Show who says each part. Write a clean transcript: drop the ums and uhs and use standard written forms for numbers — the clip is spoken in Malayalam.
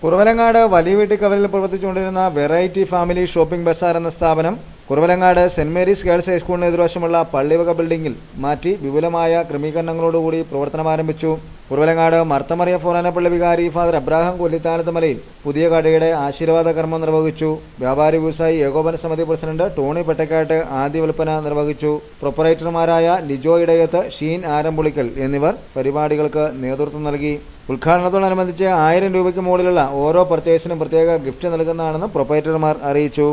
Speaker 1: കുറവലങ്ങാട് വലിയ വീട്ടിക്കവലിൽ പ്രവർത്തിച്ചുകൊണ്ടിരുന്ന വെറൈറ്റി ഫാമിലി ഷോപ്പിംഗ് ബസാർ എന്ന സ്ഥാപനം കുറവലങ്ങാട് സെന്റ് മേരീസ് ഗേൾസ് ഹൈസ്കൂളിന് എതിർവശമുള്ള പള്ളിവക ബിൽഡിംഗിൽ മാറ്റി വിപുലമായ ക്രമീകരണങ്ങളോടുകൂടി പ്രവർത്തനം ആരംഭിച്ചു. കുറവലങ്ങാട് മർത്തമറിയ ഫൊറാനപ്പള്ളി വികാരി ഫാദർ അബ്രാഹാം കൊല്ലിത്താനത്ത് മലയിൽ പുതിയ കടയുടെ ആശീർവാദ കർമ്മം നിർവഹിച്ചു. വ്യാപാരി വ്യവസായി ഏകോപന സമിതി പ്രസിഡന്റ് ടോണി പെട്ടക്കാട്ട് ആദ്യ വിൽപ്പന നിർവഹിച്ചു. പ്രൊപ്പറേറ്റർമാരായ ലിജോ ഇടയത്ത്, ഷീൻ ആരംപുളിക്കൽ എന്നിവർ പരിപാടികൾക്ക് നേതൃത്വം നൽകി. ഉദ്ഘാടനത്തോടനുബന്ധിച്ച് 1000 രൂപയ്ക്ക് മുകളിലുള്ള ഓരോ പർച്ചേസിനും പ്രത്യേക ഗിഫ്റ്റ് നൽകുന്നതാണെന്ന് പ്രൊപ്പറേറ്റർമാർ അറിയിച്ചു.